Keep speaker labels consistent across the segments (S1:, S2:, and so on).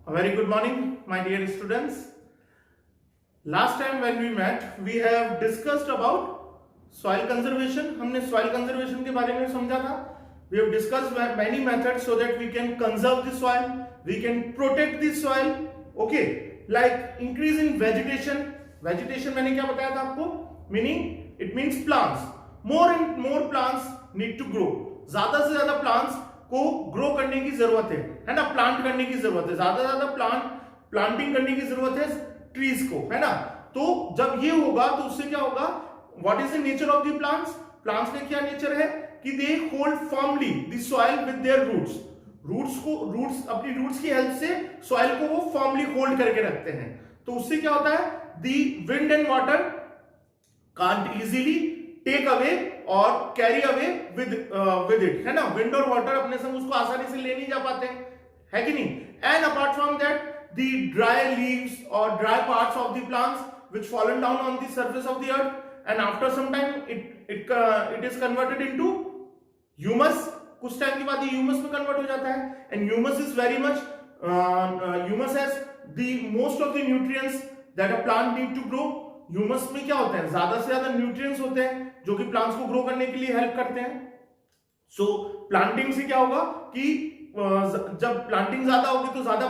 S1: A very good morning, my dear students. Last time when we met, we have discussed about soil conservation. हमने soil conservation के बारे में समझा था. We have discussed many methods so that we can conserve the soil, we can protect the soil. Okay, like increase in vegetation. Vegetation मैंने क्या बताया था आपको? Meaning it means plants. More and more plants need to grow. ज्यादा से ज्यादा plants को grow करने की जरूरत है ना, प्लांट करने की जरूरत है, ज्यादा से ज्यादा प्लांटिंग करने की जरूरत है ट्रीज को, है ना. तो जब ये होगा तो उससे क्या होगा, what is the nature of the plants. Plants का क्या नेचर है कि they hold firmly the soil with their roots अपनी रूट्स की हेल्प से सॉइल को वो फर्मली होल्ड करके रखते हैं. तो उससे क्या होता है, the wind and water can't easily take away और कैरी अवे विद इट, है ना. विंड और वाटर अपने संग उसको आसानी से ले नहीं जा पाते, है कि नहीं. And apart from that the dry leaves or dry parts of the plants which fallen down on the surface of the earth, and after some time it is converted into humus. कुछ time के बाद ये humus में convert हो जाता है. And humus is very much humus has the most of the nutrients that a plant need to grow. Humus में क्या होता है, ज्यादा से ज्यादा न्यूट्रिएंट्स होते हैं जो कि प्लांट्स को ग्रो करने के लिए हेल्प करते हैं. सो प्लांटिंग से क्या होगा कि जब प्लांटिंग ज्यादा होगी तो ज्यादा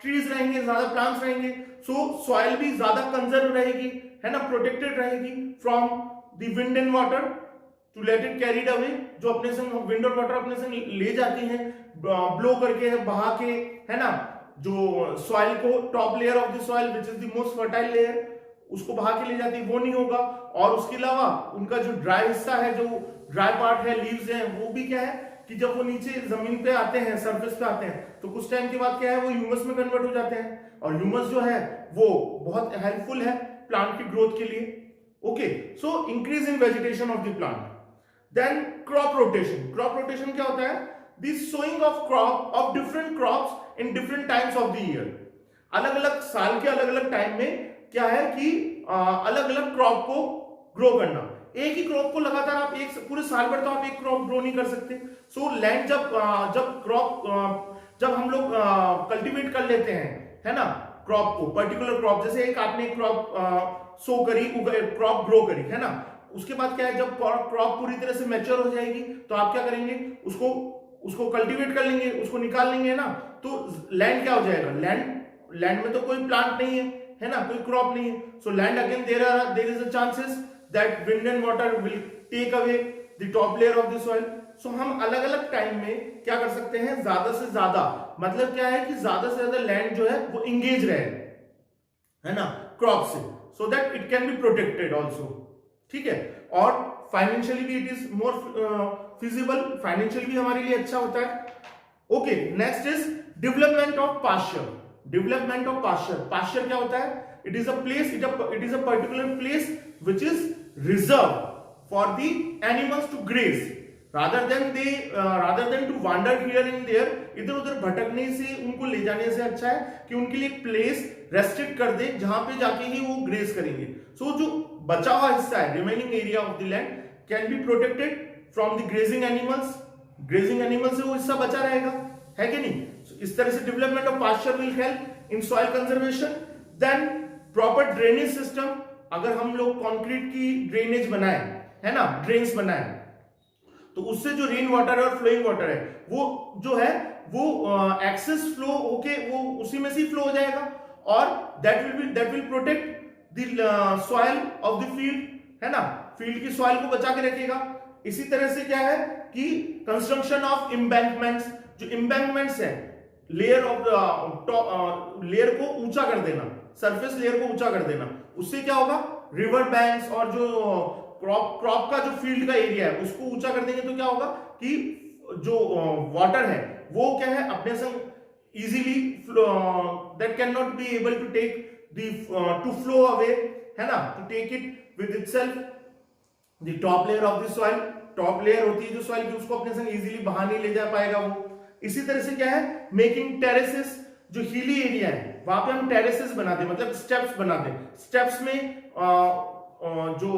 S1: ट्रीज रहेंगे, ज्यादा प्लांट्स रहेंगे. सो सॉइल भी ज्यादा कंजर्व रहेगी, है ना, प्रोटेक्टेड रहेगी from the wind and water to let it carried away. जो अपने संग विंड और वाटर अपने संग ले जाती हैं ब्लो करके, बहा के, है ना. जो सॉइल को top layer of the soil which is the most fertile layer, उसको बहा के ले जाती है, वो नहीं होगा. और उसके अलावा उनका जो ड्राई हिस्सा है, जो ड्राई पार्ट है, लीव्स हैं, वो भी क्या है कि जब वो नीचे जमीन पे आते हैं, सरफेस पे आते हैं, तो कुछ टाइम के बाद क्या है, वो ह्यूमस में कन्वर्ट हो जाते हैं. और ह्यूमस जो है वो बहुत हेल्पफुल है प्लांट की ग्रोथ के लिए. Okay, so increase in vegetation of the plant. Then crop rotation. Crop rotation क्या होता है, the sowing of crop of different crops in different times of the year. अलग अलग साल के अलग अलग टाइम में क्या है कि अलग अलग क्रॉप को ग्रो करना. एक ही क्रॉप को लगातार आप एक पूरे साल भर तो आप एक क्रॉप ग्रो नहीं कर सकते. सो लैंड जब हम लोग कल्टीवेट कर लेते हैं, है ना, क्रॉप को, पर्टिकुलर क्रॉप, जैसे एक आपने क्रॉप सो करी, क्रॉप ग्रो करी, है ना. उसके बाद क्या है, जब क्रॉप पूरी तरह से मैच्योर हो जाएगी तो आप क्या करेंगे, उसको कल्टीवेट कर लेंगे, उसको निकाल लेंगे, है ना. तो लैंड क्या हो जाएगा, लैंड में तो कोई प्लांट नहीं है ना, कोई क्रॉप नहीं है. So land again there is a chances that wind and water will take away the top layer of the soil. So हम अलग अलग टाइम में क्या कर सकते हैं, ज्यादा से ज्यादा, मतलब क्या है कि ज्यादा से ज्यादा लैंड जो है वो इंगेज रहे, है ना, क्रॉप से, so that it can be protected also. ठीक है. और फाइनेंशियली भी it is more feasible, financially भी हमारे लिए अच्छा होता है. Okay, next is development of pasture. Development of pasture. Pasture क्या होता है, it is a place, it is a particular place which is reserved for the animals to graze rather than to wander here and there. इधर उधर भटकने से, उनको ले जाने से अच्छा है कि उनके लिए प्लेस रेस्ट्रिक्ट कर दे जहां पे जाके ही वो ग्रेज करेंगे. सो जो बचा हुआ हिस्सा है, remaining area of the land can be protected from the grazing animals. Grazing animal से वो हिस्सा बचा रहेगा, है कि नहीं. इस तरह से development of pasture will help in soil conservation. Then proper drainage system. अगर हम लोग कंक्रीट की ड्रेनेज बनाए, है ना, ड्रेन्स बनाए, तो उससे जो रेन वाटर और फ्लोइंग वाटर है वो जो है वो एक्सेस फ्लो होके वो उसी में से फ्लो हो जाएगा, और that will protect the soil of the field, है ना, फील्ड की सॉइल को बचा के रखेगा. इसी तरह से क्या है कि कंस्ट्रक्शन ऑफ एम्बैंकमेंट्स. जो एम्बैंकमेंट्स है, लेयर को ऊंचा कर देना, सरफेस लेयर को ऊंचा कर देना, उससे क्या होगा, रिवर बैंक्स और जो क्रॉप का जो फील्ड का एरिया है उसको ऊंचा कर देंगे तो क्या होगा कि जो वाटर है वो क्या है अपने संग easily that can not be able to take to flow away, है ना, to take it with itself the top layer of the soil. Top layer होती है जो सॉइल की, उसको अपने संग इजीली बाहर नहीं ले जा पाएगा वो. इसी तरह से क्या है, मेकिंग टेरेसेस. जो हिली एरिया है वहां पे हम टेरेसेस बना दें, मतलब स्टेप्स बना दें. स्टेप्स में जो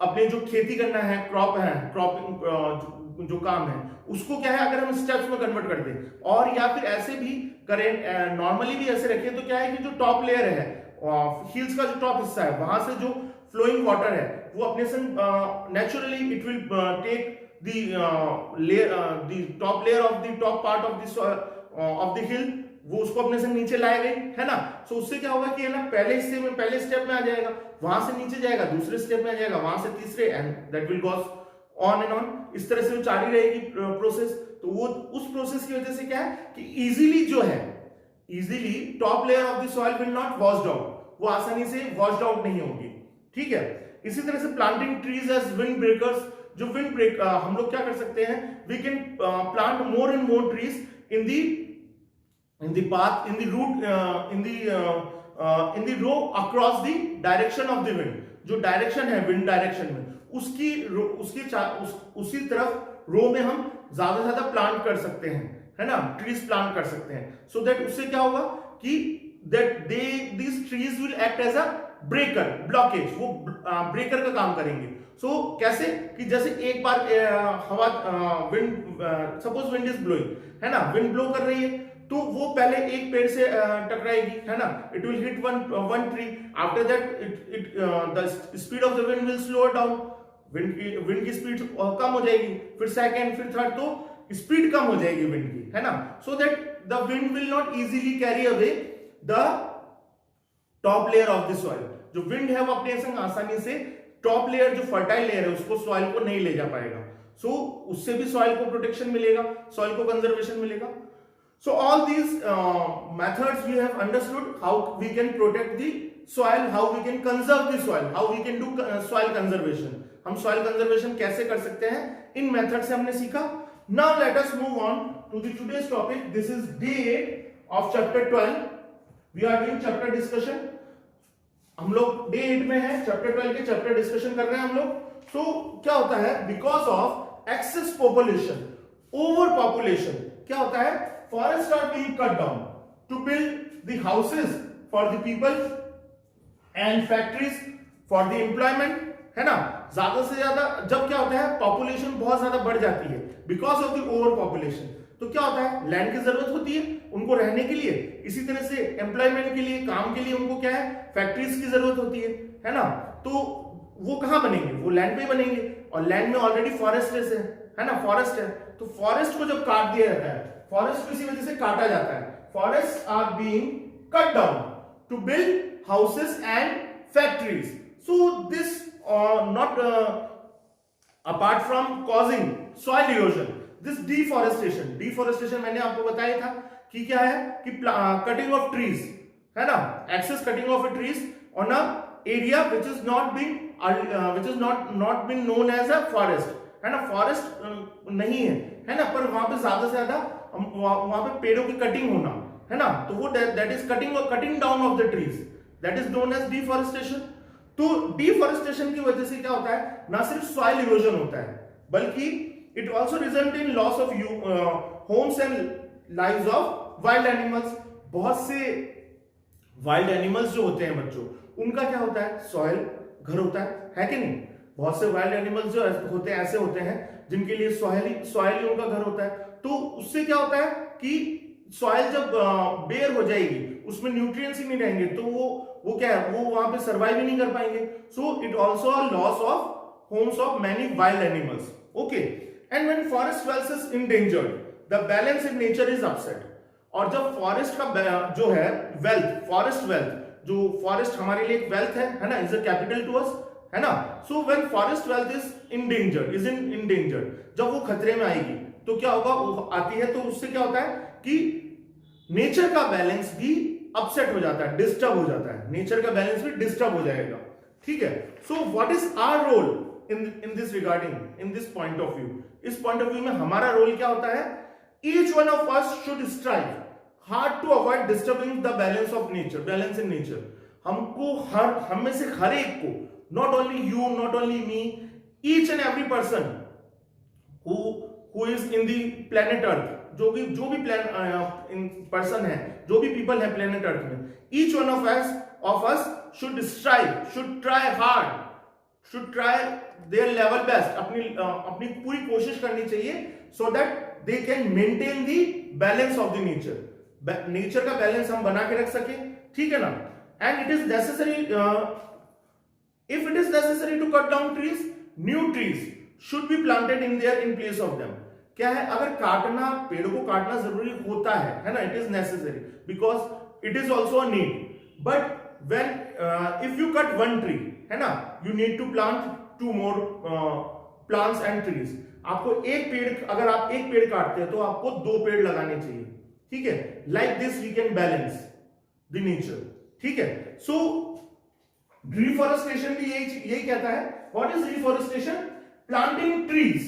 S1: अपने जो खेती करना है, क्रॉप है, क्रॉपिंग जो काम है उसको क्या है अगर हम स्टेप्स में कन्वर्ट कर दें, और या फिर ऐसे भी करें, नॉर्मली भी ऐसे रखें, तो क्या है कि जो टॉप लेयर है, हील्स का जो टॉप हिस्सा है, वहां से जो फ्लोइंग वाटर है वो अपने से naturally it will take the top layer of the top part of the hill, वो उसको अपने से नीचे लाएगा है ना। सो उससे क्या होगा कि है ना पहले हिस्से में पहले स्टेप में आ जाएगा, वहां से नीचे जाएगा, दूसरे स्टेप में आ जाएगा, वहां से तीसरे, and that will goes on and on. इस तरह से वो जारी रहेगी प्रोसेस। तो वो उस प्रोसेस की वजह से क्या है कि इजीली जो है, easily top layer of the soil will not washed out, वो आसानी से वॉश्ड आउट नहीं होगी, ठीक है। इसी तरह से planting trees as wind breakers, जो विंड ब्रेक हम लोग क्या कर सकते हैं, we can plant more and more trees in the path, in the route, in the row across the direction of the wind, जो डायरेक्शन है विंड डायरेक्शन में, उसी तरफ रो में हम ज्यादा से ज्यादा प्लांट कर सकते हैं, है ना, ट्रीज प्लांट कर सकते हैं। सो दैट उससे क्या होगा कि that these trees will act as a breaker, blockage, वो ब्रेकर का काम करेंगे। सो कैसे कि जैसे एक बार हवा wind, suppose wind is blowing, है ना, विंड ब्लो कर रही है, तो वो पहले एक पेड़ से टकराएगी, है ना, it will hit one tree, after that the speed of the wind will slow down, wind की स्पीड कम हो जाएगी, फिर सेकंड, फिर थर्ड, तो स्पीड कम हो जाएगी विंड की, है ना। So that the wind will not easily carry away the top layer of the soil, जो विंड है वो अपने संग आसानी से टॉप लेयर, जो फर्टाइल लेयर है, उसको सॉइल को नहीं ले जा पाएगा। सो उससे भी सॉइल को प्रोटेक्शन मिलेगा, सॉइल को कंजर्वेशन मिलेगा। So all these methods we have understood how we can protect the soil, how we can conserve the soil, how we can do soil conservation. हम soil conservation कैसे कर सकते हैं, इन method से हमने सीखा। Now let us move on to the today's topic. This is day 8 of chapter 12. We are doing chapter discussion. हम लोग day 8 में हैं, chapter 12 के chapter discussion कर रहे हैं हम लोग। So क्या होता है, because of excess population, overpopulation, क्या होता है, forests are being cut down to build the houses for the people and factories for the employment, है ना। ज्यादा से ज्यादा जब क्या होता है, पॉपुलेशन बहुत ज्यादा बढ़ जाती है because of the over population, तो क्या होता है, लैंड की जरूरत होती है उनको रहने के लिए, इसी तरह से एम्प्लॉयमेंट के लिए, काम के लिए उनको क्या है, फैक्ट्रीज की जरूरत होती है ना। तो वो कहां बनेंगे, वो लैंड पे बनेंगे, और लैंड में ऑलरेडी फॉरेस्ट है ना, फॉरेस्ट है, तो फॉरेस्ट को जब काट दिया जाता है, फॉरेस्ट को इसी वजह से काटा जाता है, forest are being cut down to build houses and factories. So this not apart from causing soil erosion, this deforestation मैंने आपको बताया था कि क्या है कि कटिंग ऑफ ट्रीज, है ना, excess cutting of trees on a area which is not been known as a forest, है ना, फॉरेस्ट नहीं है ना, पर वहां पे ज्यादा से ज्यादा वहां पे पेड़ों की कटिंग होना, है ना, तो वो that is cutting down of the trees, that is known as deforestation. तो डिफॉरेस्टेशन की वजह से क्या होता है, ना सिर्फ सॉइल इरोजन होता है, बल्कि it also result in loss of homes and lives of wild animals. बहुत से वाइल्ड एनिमल्स जो होते हैं बच्चों, उनका क्या होता है, सॉइल घर होता है कि नहीं। बहुत से वाइल्ड एनिमल्स जो होते हैं ऐसे होते हैं जिनके लिए सॉइल ही उनका घर होता है। तो उससे क्या होता है कि सॉइल जब बेयर हो जाएगी, उसमें न्यूट्रिएंट्स ही नहीं रहेंगे, तो वो क्या है, वो वहां पे सर्वाइव ही नहीं कर पाएंगे। So it also a loss of homes of many wild animals, okay. And when forest wealth is endangered, the balance in nature is upset. और जब फॉरेस्ट का जो है वेल्थ, फॉरेस्ट वेल्थ, जो फॉरेस्ट हमारे लिए एक वेल्थ है ना, is a capital to us, है ना। So when forest wealth is endangered, जब वो खतरे में आएगी तो क्या होगा, वो आती है, तो उससे क्या होता है कि नेचर का बैलेंस भी अपसेट हो जाता है, डिस्टर्ब हो जाता है, नेचर का बैलेंस भी डिस्टर्ब हो जाएगा, ठीक है। So what is our role in this regarding, in this point of view, इस पॉइंट ऑफ व्यू में हमारा रोल क्या होता है, each one of us should strive hard to avoid disturbing the balance of nature, balance in nature. हमको हम में से हर एक को, not only you, not only me, each and every person who is in the planet Earth, जो भी person है, जो भी पीपल है planet Earth में, each one of us should strive, should try hard should try their level best, अपनी पूरी कोशिश करनी चाहिए, so that they can maintain the balance of the nature. Nature का बैलेंस हम बना के रख सके, ठीक है ना. And it is necessary, if it is necessary to cut down trees, new trees should be planted in their in place of them. क्या है, अगर काटना, पेड़ को काटना जरूरी होता है ना, it is necessary because it is also a need. But when if you cut one tree, है ना, you need to plant two more plants and trees. आपको एक पेड़, अगर आप एक पेड़ काटते हैं तो आपको दो पेड़ लगाने चाहिए, ठीक है. Like this we can balance the nature, ठीक है. सो रिफॉरेस्टेशन भी यही कहता है. What is reforestation? Planting trees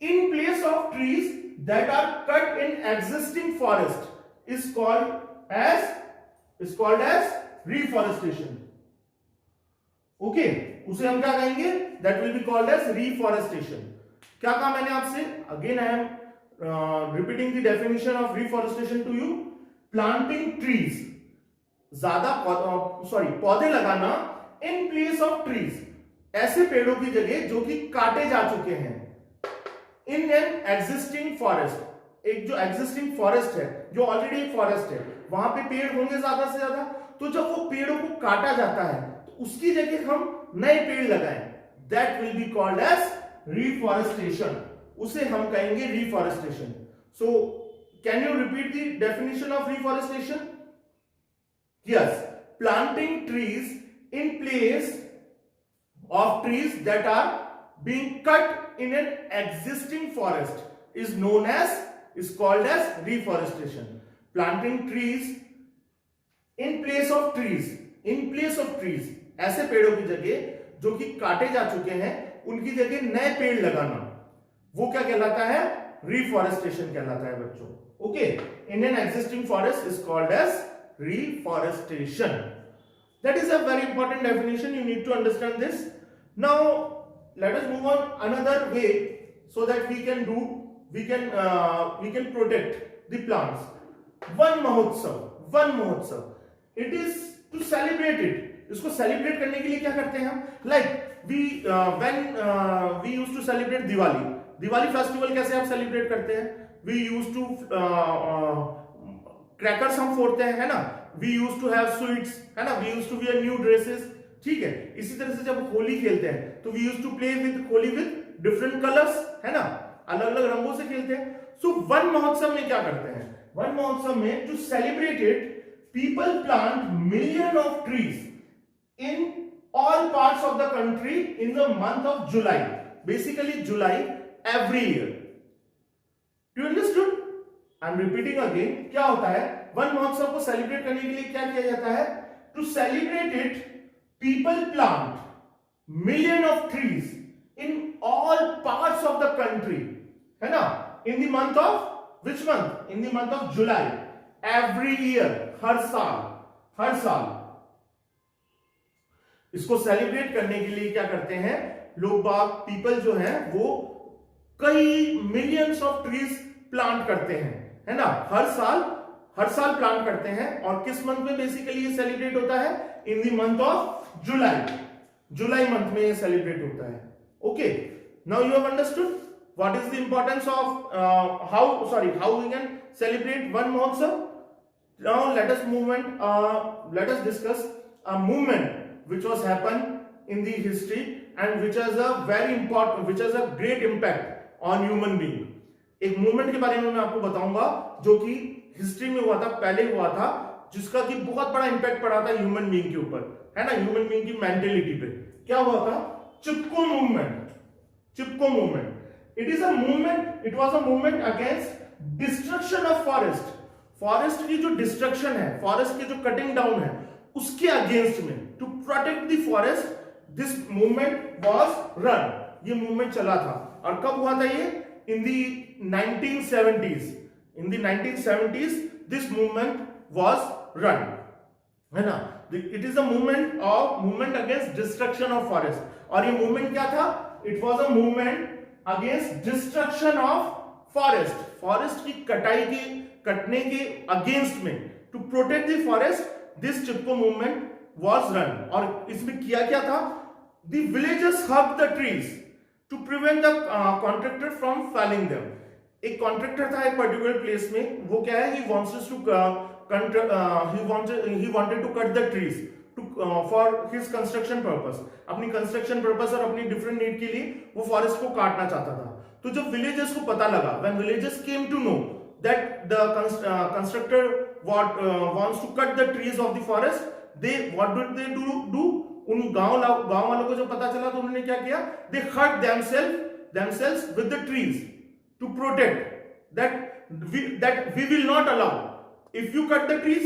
S1: in place of trees that are cut in existing forest is called as reforestation. Okay, उसे हम क्या कहेंगे? That will be called as reforestation. क्या कहा मैंने आपसे? Again I am repeating the definition of reforestation to you. Planting trees, ज्यादा पौधे लगाना इन प्लेस ऑफ ट्रीज, ऐसे पेड़ों की जगह जो कि काटे जा चुके हैं, इन एन एग्जिस्टिंग फॉरेस्ट. एक जो एग्जिस्टिंग फॉरेस्ट है, जो ऑलरेडी एक फॉरेस्ट है, वहां पे पेड़ होंगे ज्यादा से ज्यादा. तो जब वो पेड़ों को काटा जाता है तो उसकी जगह हम नए पेड़ लगाएं, that will be called as reforestation. उसे हम कहेंगे reforestation. So can you repeat the definition of reforestation? Yes, planting trees in place of trees that are being cut in an existing forest is called as reforestation. Planting trees in place of trees, ऐसे पेड़ों की जगह जो कि काटे जा चुके हैं, उनकी जगह नए पेड़ लगाना, वो क्या कहलाता है? रिफॉरेस्टेशन कहलाता है बच्चों. Okay, in an existing forest is called as reforestation. That is a very important definition. You need to understand this. Now let us move on another way so that we can protect the plants. Van Mahotsav. It is to celebrate it. इसको celebrate करने के लिए क्या करते हैं हम? Like when we used to celebrate Diwali festival कैसे आप celebrate करते हैं? We used to crackers हम फोड़ते हैं, है ना? We used to have sweets, है ना? We used to wear new dresses, ठीक है. इसी तरह से जब होली खेलते हैं तो we used to play with Holi with different colors, है ना? अलग अलग रंगों से खेलते हैं. सो वन महोत्सव में क्या करते हैं? वन महोत्सव में to celebrate it, people plant million of trees in all parts of the country in the month of July. Basically July every year. Do you understood? I am repeating again. क्या होता है? One महोत्सव को celebrate करने के लिए क्या किया जाता है? To celebrate it, people plant million of trees in all parts of the country, है ना, in the month of which month? In the month of July every year, हर साल. इसको सेलिब्रेट करने के लिए क्या करते हैं लोग बाग, पीपल जो हैं वो कई मिलियंस ऑफ ट्रीज प्लांट करते हैं, है ना, हर साल प्लांट करते हैं. और किस मंथ में बेसिकली ये सेलिब्रेट होता है? इन the month of July month में ये सेलिब्रेट होता है. Okay, now you have understood what is the importance of how we can celebrate one Mahotsav. Now let us discuss a movement which was happened in the history and which has a great impact on human being. एक movement के बारे में मैं आपको बताऊंगा जो कि history में हुआ था, पहले हुआ था, जिसका कि बहुत बड़ा इंपैक्ट पड़ा था ह्यूमन बीइंग के ऊपर, है ना, ह्यूमन बीइंग की मेंटेलिटी पे. क्या हुआ था? Chipko movement. It was a movement against destruction of forest. Forest की जो डिस्ट्रक्शन है, फॉरेस्ट की जो कटिंग डाउन है, उसके अगेंस्ट में, to protect the forest, this movement was run. ये मूवमेंट चला था. और कब हुआ था ये? In the 1970s. In the 1970s this movement was run, है ना. It is a movement against destruction of forest. और ये मूवमेंट क्या था? It was a movement against destruction of forest. Forest की कटने के अगेंस्ट में, to protect the forest, this Chipko movement was run. और इसमें किया क्या था? the villagers hugged the trees to prevent the contractor from felling them. एक कॉन्ट्रैक्टर था एक पर्टिकुलर प्लेस में, वो क्या है, he wanted to cut the trees for his construction purpose, अपनी कंस्ट्रक्शन पर्पस और अपनी डिफरेंट नीड के लिए वो फॉरेस्ट को काटना चाहता था. तो जब विलेजर्स को पता लगा, when villagers came to know that the constructor wants to cut the trees of the forest, what did they do? उन गांव वालों को जब पता चला तो उन्होंने क्या किया, they hurt themselves with the trees to protect that we will not allow. If you cut the trees,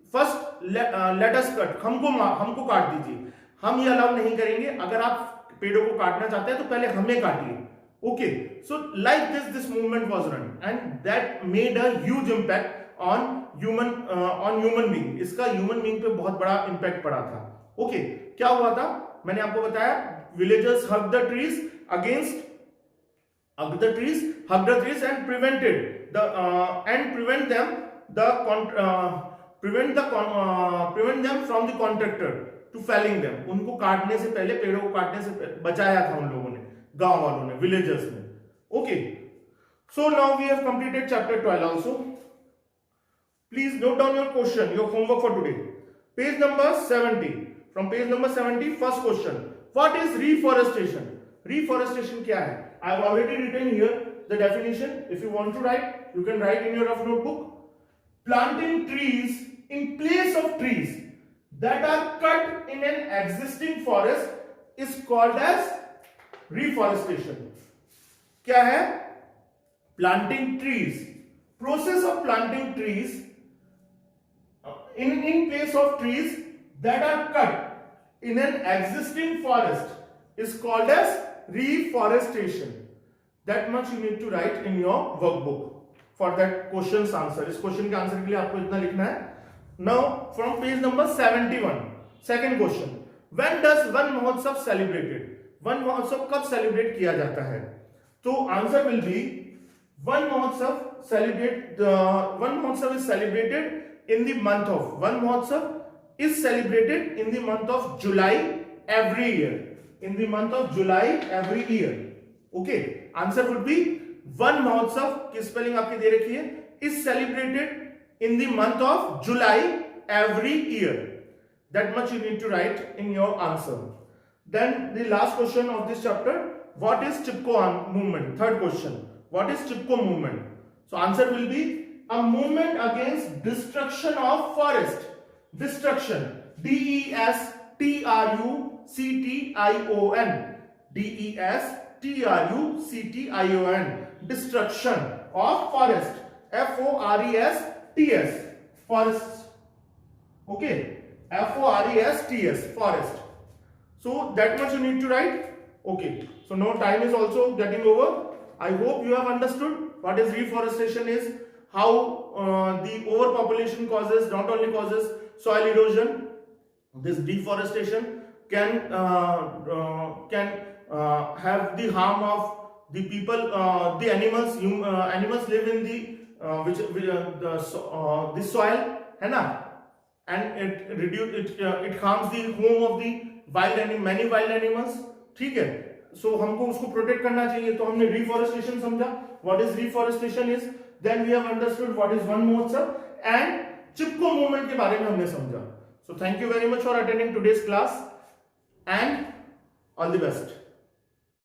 S1: first let us cut, हमको काट दीजिए, हम ये अलाउ नहीं करेंगे. अगर आप पेड़ों को काटना चाहते हैं तो पहले हमें काटिए. Okay, so like this movement was run and that made a huge impact on human being. इसका human being पे बहुत बड़ा impact पड़ा था. Okay, क्या हुआ था, मैंने आपको बताया, villagers hugged the trees and prevent them from the contractor to felling them. उनको काटने से पहले, पेड़ों को काटने से बचाया था उन लोगों ने, गांव वालों ने, विलेजर्स ने. Okay, so now we have completed chapter 12 also. Please note down your question, your homework for today. Page number 70. From page number 70, first question, what is reforestation? Reforestation क्या है? I have already written here the definition. If you want to write, you can write in your rough notebook. Planting trees in place of trees that are cut in an existing forest is called as reforestation. क्या है? Planting trees. Process of planting trees in place of trees that are cut in an existing forest is called as reforestation. That much you need to write in your workbook for that question's answer. इस question के answer के लिए आपको इतना लिखना है. Now from page number 71, second question, when does Van Mahotsav celebrated? One महोत्सव कब सेलिब्रेट किया जाता है? तो आंसर विल बी वन महोत्सव is celebrated in the month of, one महोत्सव is celebrated in the month of July every year, in the month of July every year. Okay, answer would be one महोत्सव की spelling आपकी दे रखी है, is celebrated in the month of July every year. That much you need to write in your answer. Then the last question of this chapter, what is Chipko movement? Third question, what is Chipko movement? So answer will be a movement against destruction of forest. Destruction, D-E-S-T-R-U-C-T-I-O-N, D-E-S-T-R-U-C-T-I-O-N, destruction of forest, F-O-R-E-S-T-S, forests. Okay, F-O-R-E-S-T-S, forest. So that much you need to write. Okay, so now time is also getting over. I hope you have understood what is reforestation is, how the overpopulation causes, not only causes soil erosion, this deforestation can have the harm of the people, the animals. Animals live in the soil, है ना, and it harms the home of the many wild animals. ठीक है, so हमको उसको protect करना चाहिए. तो हमने रिफॉरेस्टेशन समझा, what is reforestation is, then we have understood what is one महोत्सव and चिपको मूवमेंट के बारे में हमने समझा. So thank you very much for attending today's class and all the best.